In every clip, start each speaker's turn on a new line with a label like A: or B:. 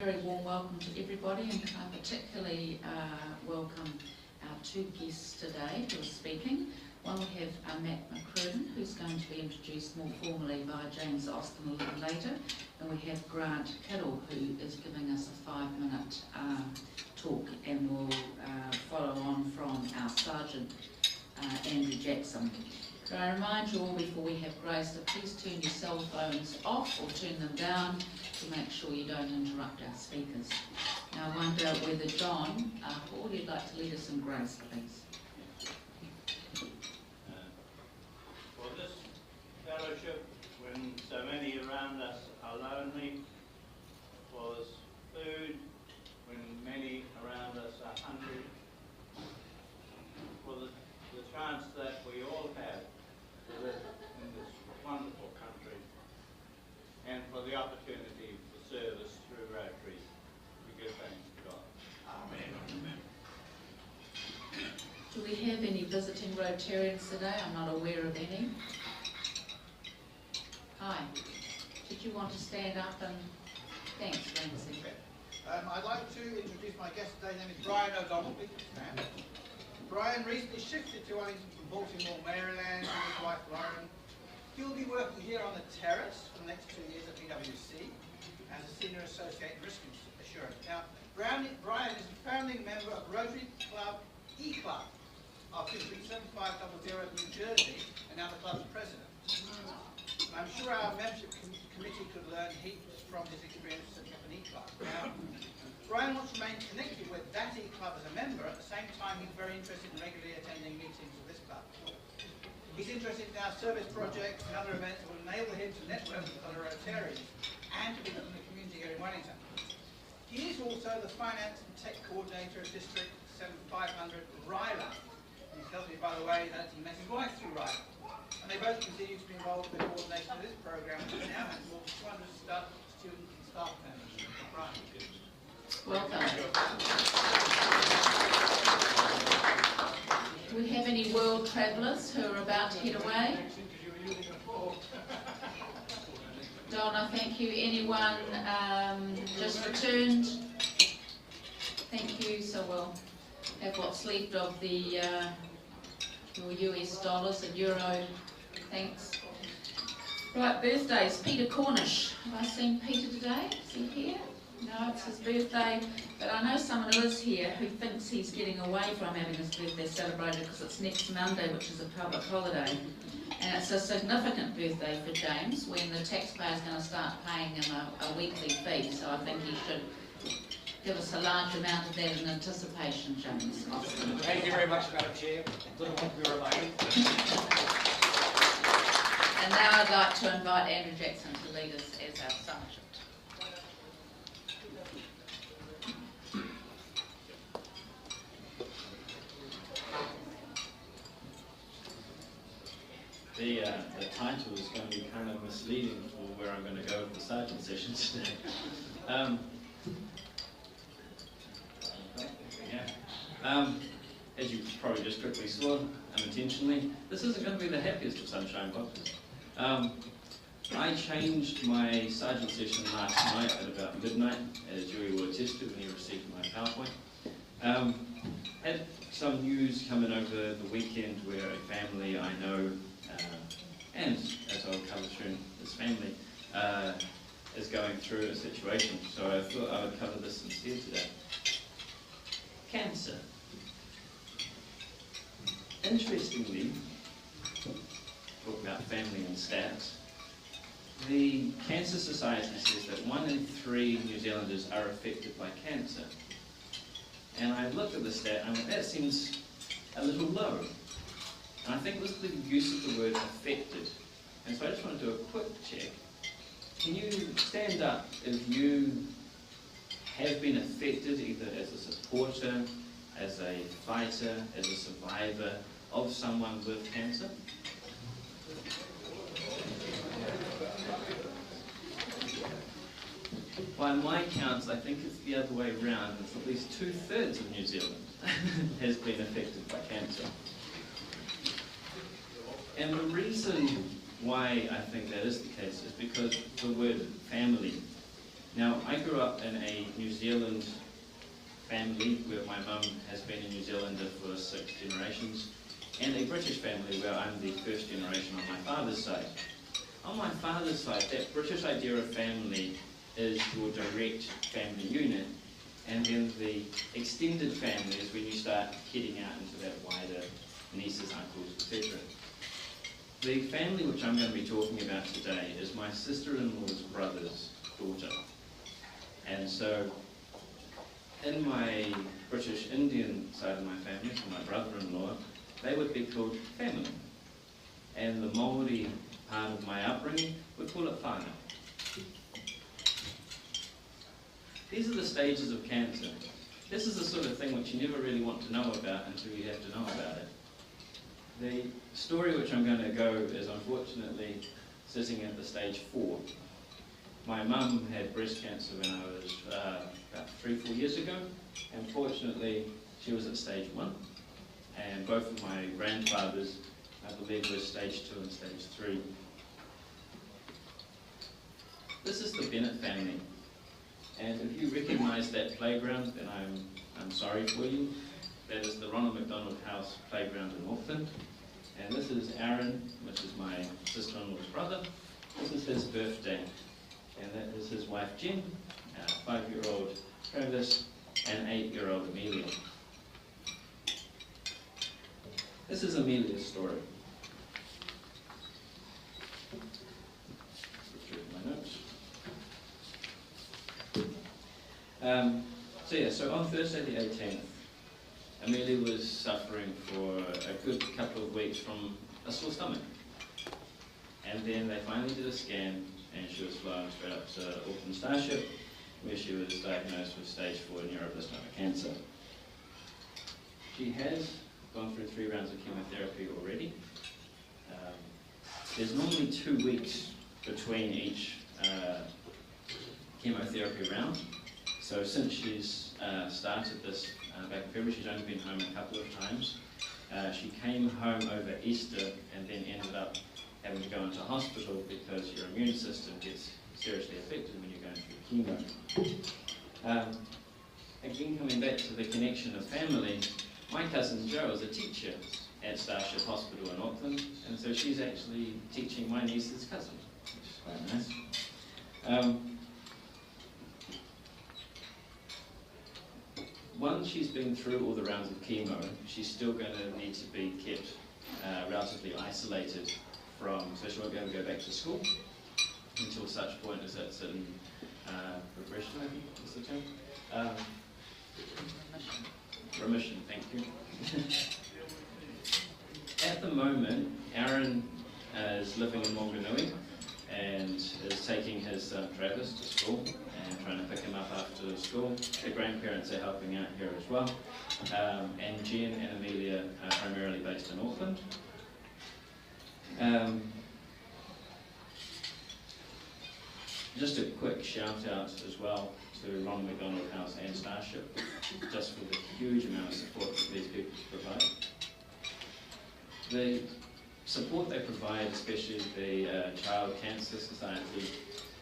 A: Very warm welcome to everybody, and I particularly welcome our two guests today who are speaking. One, we have Matt McCruden, who's going to be introduced more formally by James Austin a little later, and we have Grant Kiddle, who is giving us a 5-minute talk, and will follow on from our Sergeant Andrew Jackson. Can I remind you all before we have grace to please turn your cell phones off or turn them down to make sure you don't interrupt our speakers. Now I wonder whether John, Paul, you'd like to lead us in grace, please.
B: For this fellowship, when so many around us are lonely, for this food, when many around us are hungry, for the chance that we all have to live in this wonderful country, and for the opportunity for service through Rotary, we give thanks to God. Amen.
A: Do we have any visiting Rotarians today? I'm not aware of any. Hi. Did you want to stand up and... Thanks, Lindsay.
C: I'd like to introduce my guest today. His name is Brian O'Donnell. Brian recently shifted to Wellington from Baltimore, Maryland, with his wife Lauren. He'll be working here on the terrace for the next 2 years at PwC as a senior associate in risk assurance. Now, Brian is a founding member of Rotary Club E-Club of 7500 New Jersey, and now the club's president. And I'm sure our membership committee could learn heaps from his experience setting up an E-Club. Now, Brian wants to remain connected with that E-Club as a member. At the same time, he's very interested in regularly attending meetings of this club. He's interested in our service projects and other events that will enable him to network with other Rotarians and to be in the community here in Wellington. He is also the Finance and Tech Coordinator of District 7500 Ryla. He tells me, by the way, that he met his wife through Ryla. And they both continue to be involved in the coordination of this program, which now has more than 200 students and staff members. Brian.
A: Welcome. Do we have any world travellers who are about to head away? Donna, thank you. Anyone just returned? Thank you. So we'll have what's left of the your US dollars and euro. Thanks. Right, birthdays. Peter Cornish. Have I seen Peter today? Is he here? No, it's his birthday, but I know someone who is here who thinks he's getting away from having his birthday celebrated because it's next Monday, which is a public holiday. And it's a significant birthday for James when the taxpayer's going to start paying him a weekly fee, so I think he should give us a large amount of that in anticipation, James.
D: Thank you very much, Madam Chair. Didn't want to be reminded.
A: And now I'd like to invite Andrew Jackson to lead us as our sergeant.
E: The title is going to be kind of misleading for where I'm going to go with the sergeant session today. As you probably just quickly saw, unintentionally, this isn't going to be the happiest of sunshine boxes. I changed my sergeant session last night at about midnight, as Joey will attest to when he received my PowerPoint. Had some news coming over the weekend where a family I know, and as I'll cover soon, this family is going through a situation. So I thought I would cover this instead today. Cancer. Interestingly, talk about family and stats, the Cancer Society says that 1 in 3 New Zealanders are affected by cancer. And I looked at the stat and that seems a little low. And I think it was the use of the word affected. And so I just want to do a quick check. Can you stand up if you have been affected either as a supporter, as a fighter, as a survivor of someone with cancer? By my counts, I think it's the other way around. It's at least 2/3 of New Zealand has been affected by cancer. And the reason why I think that is the case is because the word family Now, I grew up in a New Zealand family where my mum has been a New Zealander for 6 generations, and a British family where I'm the first generation on my father's side. On my father's side, that British idea of family is your direct family unit, and then the extended family is when you start heading out into that wider nieces, uncles, etc. The family which I'm going to be talking about today is my sister-in-law's brother's daughter. And so, in my British Indian side of my family, so my brother-in-law, they would be called family. And the Māori part of my upbringing would call it whānau. These are the stages of cancer. This is the sort of thing which you never really want to know about until you have to know about it. The story which I'm going to go is unfortunately sitting at the stage 4. My mum had breast cancer when I was about 3-4 years ago, and fortunately she was at stage 1, and both of my grandfathers, I believe, were stage 2 and stage 3. This is the Bennett family, and if you recognise that playground, then I'm sorry for you. That is the Ronald McDonald House playground in Auckland, and this is Aaron, which is my sister-in-law's brother. This is his birthday. And that is his wife Jen, 5-year-old Travis, and 8-year-old Amelia. This is Amelia's story. My notes. So on Thursday the 18th, Amelia was suffering for a good couple of weeks from a sore stomach. And then they finally did a scan, and she was flown straight up to Auckland Starship, where she was diagnosed with stage 4 neuroblastoma cancer. She has gone through 3 rounds of chemotherapy already. There's normally 2 weeks between each chemotherapy round. So since she's started this back in February, she's only been home a couple of times. She came home over Easter and then ended up having to go into hospital because your immune system gets seriously affected when you're going through chemo. Again, coming back to the connection of family, my cousin Jo is a teacher at Starship Hospital in Auckland, and so she's actually teaching my niece's cousin, which is quite nice. Once she's been through all the rounds of chemo, she's still going to need to be kept relatively isolated so she won't be able to go back to school until such point as it's in regression, I think is the term. Remission, thank you. At the moment, Aaron is living in Wanganui and is taking his son Travis to school and trying to pick him up after school. The grandparents are helping out here as well. And Jen and Amelia are primarily based in Auckland. Just a quick shout out as well to Ronald McDonald House and Starship, just for the huge amount of support that these people provide. The support they provide, especially the Child Cancer Society,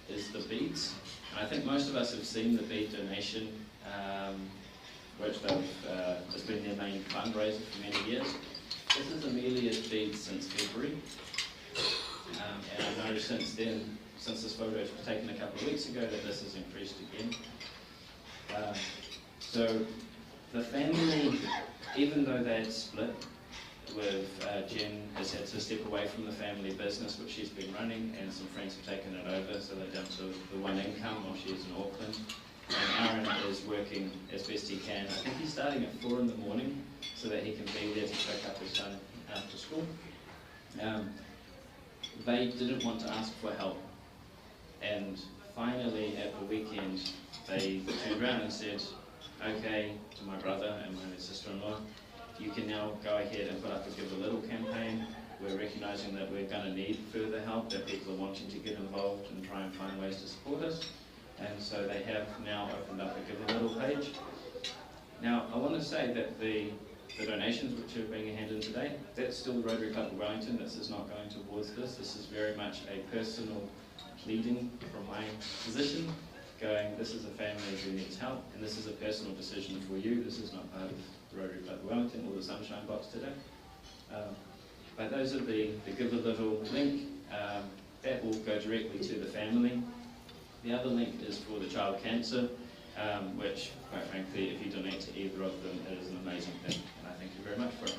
E: is the beads. And I think most of us have seen the bead donation, which has been their main fundraiser for many years. This is Amelia's beads since February, and I've noticed since then, since this photo was taken a couple of weeks ago, that this has increased again. So the family, even though they had split, with Jen has had to step away from the family business which she's been running, and some friends have taken it over, so they're down to the one income while she's in Auckland. And Aaron is working as best he can. I think he's starting at 4 in the morning so that he can be there to pick up his son after school. They didn't want to ask for help, and finally at the weekend they turned around and said, okay, to my brother and my sister-in-law, you can now go ahead and put up a Give a Little campaign. We're recognising that we're going to need further help, that people are wanting to get involved and try and find ways to support us. And so they have now opened up a Give a Little page. Now, I want to say that the donations which are being handed in today, that's still the Rotary Club of Wellington. This is not going towards this. This is very much a personal pleading from my position. going, this is a family who needs help, and this is a personal decision for you. This is not part of the Rotary Club of Wellington or the Sunshine Box today. But those are the Give a Little link. That will go directly to the family. The other link is for the child cancer, which, quite frankly, if you donate to either of them, it is an amazing thing, and I thank you very much for it.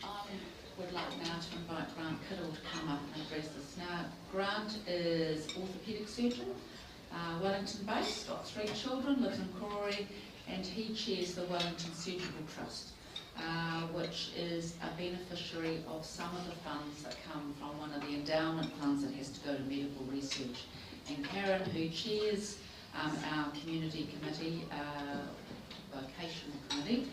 A: I would like now to invite Grant Kiddle to come up and address us. Now, Grant is orthopaedic surgeon, Wellington based, got 3 children, lives in Corey, and he chairs the Wellington Surgical Trust, which is a beneficiary of some of the funds that come from one of the endowment funds that has to go to medical research. And Karen, who chairs our community committee, vocational committee,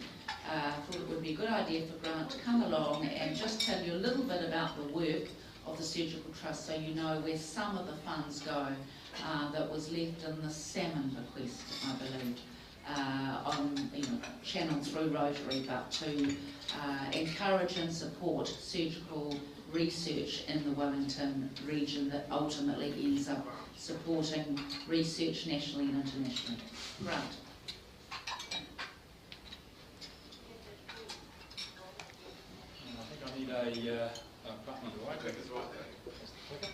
A: thought it would be a good idea for Grant to come along and just tell you a little bit about the work of the Surgical Trust, so you know where some of the funds go that was left in the salmon bequest, I believe, channeled through Rotary, but to encourage and support surgical research in the Wellington region that ultimately ends up supporting research nationally and internationally. Grant.
F: I need a button on the right. Click is right there. Clicker.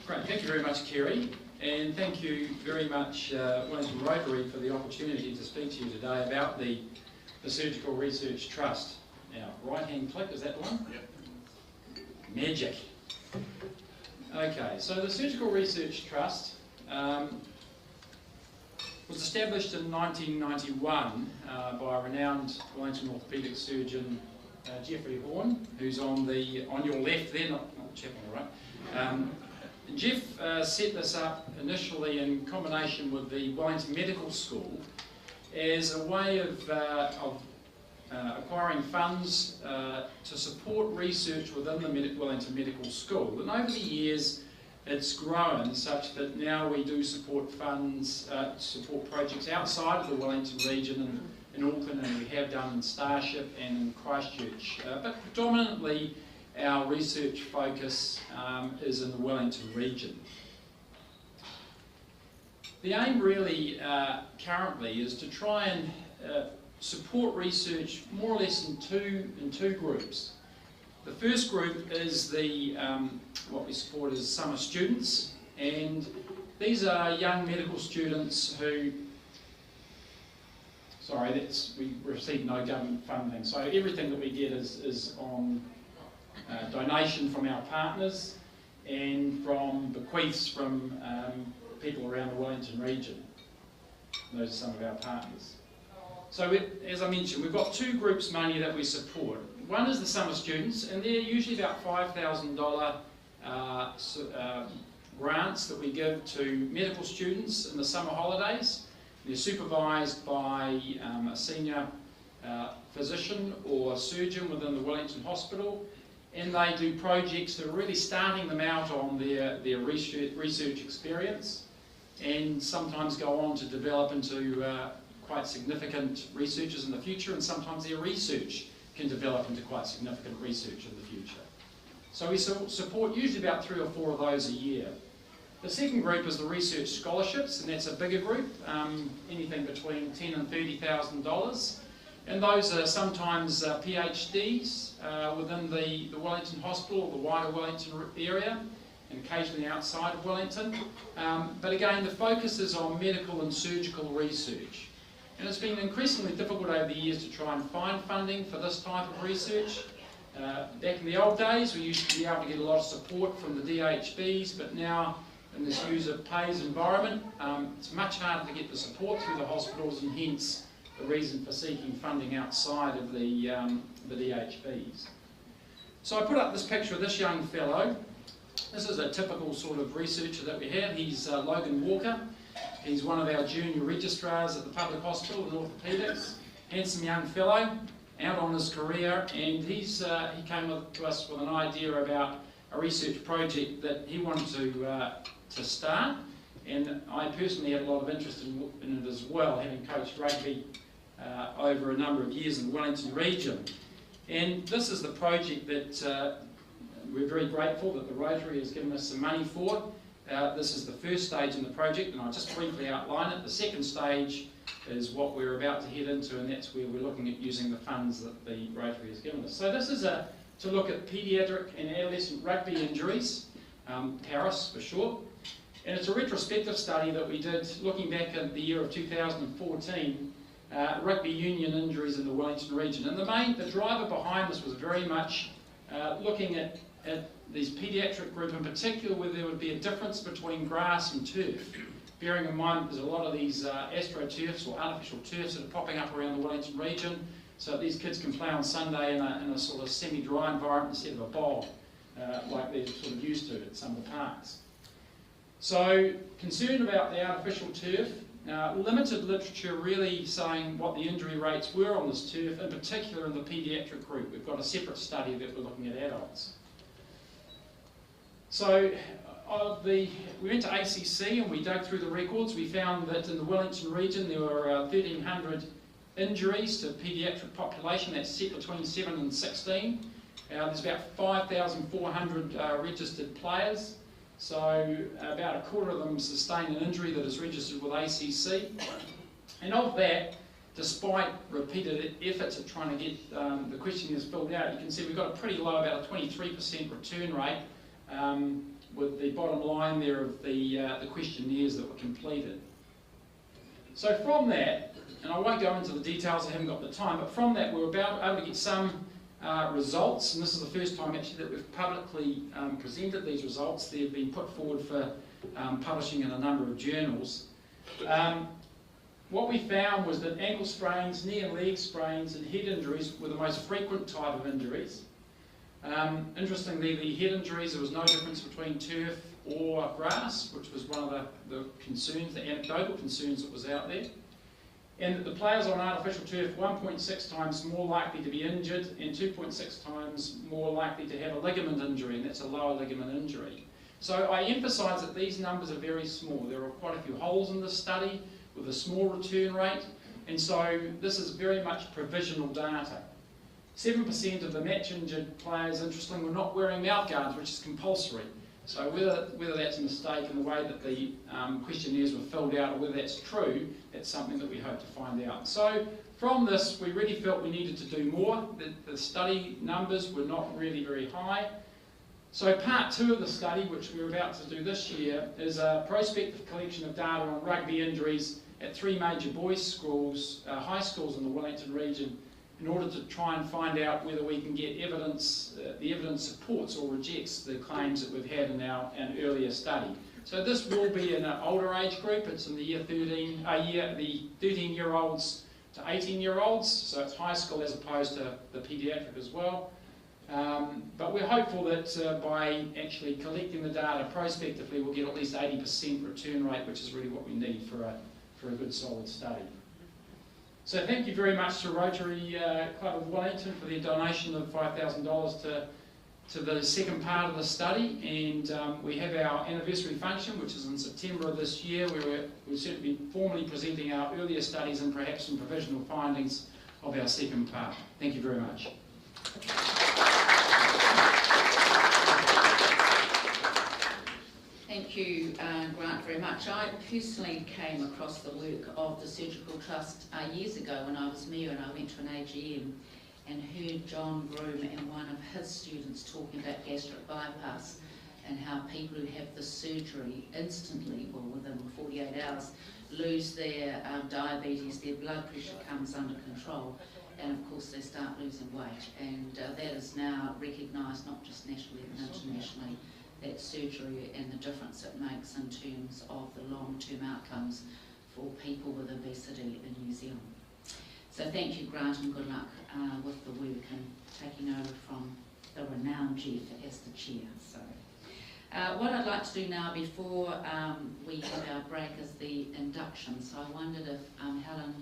F: Great, thank you very much, Kerry, and thank you very much, Wellington Rotary, for the opportunity to speak to you today about the Surgical Research Trust. Now, right-hand click, is that the one? Yep. Magic. Okay, so the Surgical Research Trust was established in 1991 by a renowned Wellington orthopaedic surgeon, Geoffrey Horn, who's on your left there, not the chap on the right. Jeff set this up initially in combination with the Wellington Medical School as a way of acquiring funds to support research within the Wellington Medical School. And over the years, it's grown such that now we do support funds, support projects outside of the Wellington region in Auckland, and we have done in Starship and in Christchurch. But predominantly, our research focus is in the Wellington region. The aim really currently is to try and support research more or less in two groups. The first group is what we support as summer students, and these are young medical students who, we receive no government funding, so everything that we get is on donation from our partners and from bequeaths from people around the Wellington region. Those are some of our partners. So as I mentioned, we've got 2 groups mainly that we support. One is the summer students, and they're usually about $5,000 grants that we give to medical students in the summer holidays. They're supervised by a senior physician or surgeon within the Wellington Hospital, and they do projects that are really starting them out on their research experience, and sometimes go on to develop into quite significant researchers in the future, and sometimes their research can develop into quite significant research in the future. So we support usually about 3 or 4 of those a year. The second group is the research scholarships, and that's a bigger group, anything between $10,000 and $30,000. And those are sometimes PhDs within the Wellington Hospital or the wider Wellington area, and occasionally outside of Wellington. But again, the focus is on medical and surgical research. And it's been increasingly difficult over the years to try and find funding for this type of research. Back in the old days, we used to be able to get a lot of support from the DHBs, but now in this user pays environment, it's much harder to get the support through the hospitals, and hence the reason for seeking funding outside of the DHBs. So I put up this picture of this young fellow. This is a typical sort of researcher that we have. He's Logan Walker. He's one of our junior registrars at the public hospital in orthopaedics. Handsome young fellow, out on his career, and he came to us with an idea about a research project that he wanted to to start, and I personally had a lot of interest in it as well, having coached rugby over a number of years in the Wellington region. And this is the project that we're very grateful that the Rotary has given us some money for. This is the first stage in the project, and I'll just briefly outline it. The second stage is what we're about to head into, and that's where we're looking at using the funds that the Rotary has given us. So this is to look at paediatric and adolescent rugby injuries, PARIS for short. And it's a retrospective study that we did looking back at the year of 2014, rugby union injuries in the Wellington region. And the driver behind this was very much looking at these paediatric group in particular, where there would be a difference between grass and turf. Bearing in mind that there's a lot of these astroturfs or artificial turfs that are popping up around the Wellington region, so that these kids can play on Sunday in a sort of semi-dry environment instead of a bog, like they're sort of used to at some of the parks. So, concerned about the artificial turf, limited literature really saying what the injury rates were on this turf, in particular in the paediatric group. We've got a separate study that we're looking at adults. So, we went to ACC and we dug through the records. We found that in the Wellington region there were 1,300 injuries to the paediatric population. That's set between 7 and 16. There's about 5,400 registered players. So about a quarter of them sustain an injury that is registered with ACC. And of that, despite repeated efforts at trying to get the questionnaires filled out, you can see we've got a pretty low, about a 23% return rate, with the bottom line there of the questionnaires that were completed. So from that, and I won't go into the details, I haven't got the time, but from that we were able to get some results, and this is the first time actually that we've publicly presented these results. They've been put forward for publishing in a number of journals. What we found was that ankle sprains, knee and leg sprains and head injuries were the most frequent type of injuries. Interestingly, the head injuries, there was no difference between turf or grass, which was one of the concerns, the anecdotal concerns that was out there. And that the players on artificial turf 1.6 times more likely to be injured and 2.6 times more likely to have a ligament injury, and that's a lower ligament injury. So I emphasise that these numbers are very small. There are quite a few holes in this study with a small return rate, and so this is very much provisional data. 7% of the match-injured players, interestingly, were not wearing mouth guards, which is compulsory. So whether that's a mistake in the way that the questionnaires were filled out or whether that's true, that's something that we hope to find out. So from this, we really felt we needed to do more. The study numbers were not really very high. So part 2 of the study, which we're about to do this year, is a prospective collection of data on rugby injuries at 3 major boys' schools, high schools in the Wellington region, in order to try and find out whether we can get evidence, the evidence supports or rejects the claims that we've had in an earlier study. So this will be in an older age group. It's in the the 13-year-olds to 18-year-olds, so it's high school as opposed to the paediatric as well. But we're hopeful that by actually collecting the data prospectively, we'll get at least 80% return rate, which is really what we need for a good solid study. So thank you very much to Rotary Club of Wellington for their donation of $5,000 to the second part of the study, and we have our anniversary function, which is in September of this year, where we'll certainly be formally presenting our earlier studies and perhaps some provisional findings of our second part. Thank you very much.
A: Thank you, Grant, very much. I personally came across the work of the Surgical Trust years ago when I was mayor, and I went to an AGM and heard John Groom and one of his students talking about gastric bypass and how people who have the surgery instantly, or within 48 hours, lose their diabetes, their blood pressure comes under control, and of course they start losing weight. And that is now recognised not just nationally but internationally, that surgery and the difference it makes in terms of the long-term outcomes for people with obesity in New Zealand. So thank you, Grant, and good luck with the work and taking over from the renowned Jeff as the chair. So, what I'd like to do now before we have our break is the induction. So I wondered if Helen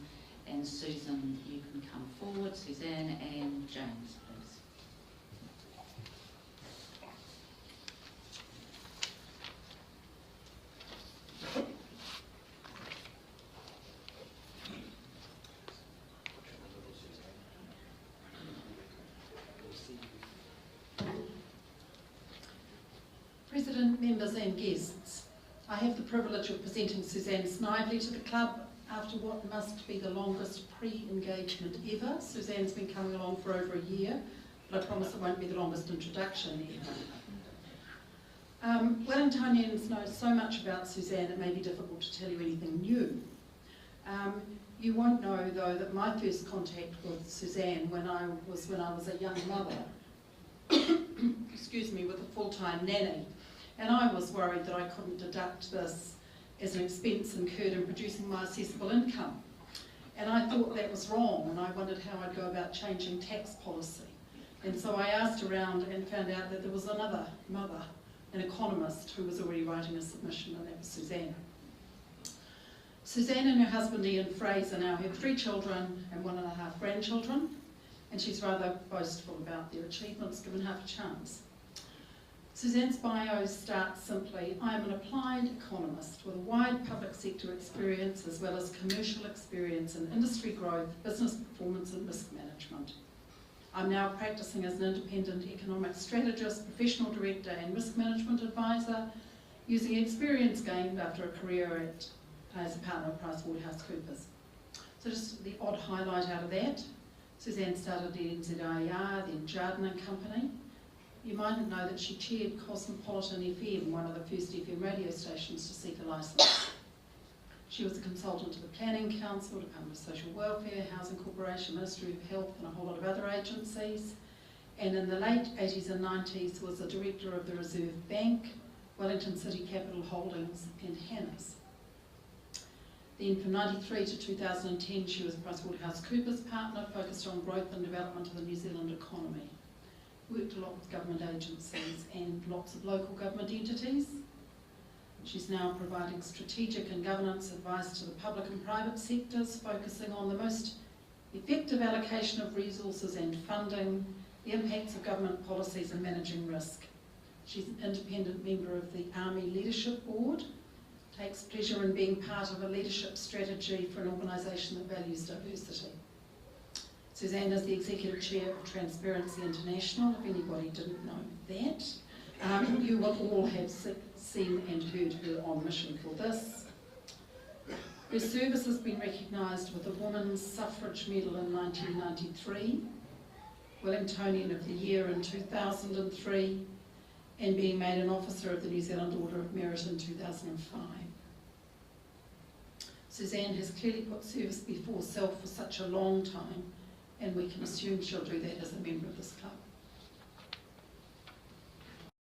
A: and Susan, you can come forward, Suzanne and James, please.
G: President, members and guests, I have the privilege of presenting Suzanne Snively to the club after what must be the longest pre-engagement ever. Suzanne's been coming along for over a year, but I promise it won't be the longest introduction ever. Wellingtonians know so much about Suzanne it may be difficult to tell you anything new. You won't know though that my first contact with Suzanne when I was a young mother, excuse me, with a full-time nanny, and I was worried that I couldn't deduct this as an expense incurred in producing my assessable income. And I thought that was wrong, and I wondered how I'd go about changing tax policy. And so I asked around and found out that there was another mother, an economist, who was already writing a submission, and that was Suzanne. Suzanne and her husband Ian Fraser now have 3 children and 1.5 grandchildren, and she's rather boastful about their achievements given half a chance. Suzanne's bio starts simply, I am an applied economist with a wide public sector experience as well as commercial experience in industry growth, business performance and risk management. I'm now practicing as an independent economic strategist, professional director and risk management advisor, using experience gained after a career as a partner at PricewaterhouseCoopers. So just the odd highlight out of that, Suzanne started the NZIER, then Jardine and Company. You mightn't know that she chaired Cosmopolitan FM, one of the first FM radio stations to seek a licence. She was a consultant to the Planning Council, Department of Social Welfare, Housing Corporation, Ministry of Health and a whole lot of other agencies. And in the late 80s and 90s was the director of the Reserve Bank, Wellington City Capital Holdings and Hanna's. Then from 93 to 2010 she was a PricewaterhouseCoopers partner focused on growth and development of the New Zealand economy. Worked a lot with government agencies and lots of local government entities. She's now providing strategic and governance advice to the public and private sectors, focusing on the most effective allocation of resources and funding, the impacts of government policies and managing risk. She's an independent member of the Army Leadership Board, takes pleasure in being part of a leadership strategy for an organisation that values diversity. Suzanne is the Executive Chair of Transparency International, if anybody didn't know that. You will all have seen and heard her on mission for this. Her service has been recognised with the Women's Suffrage Medal in 1993, Wellingtonian of the Year in 2003, and being made an Officer of the New Zealand Order of Merit in 2005. Suzanne has clearly put service before self for such a long time, and we can assume she'll do that as a member of this club.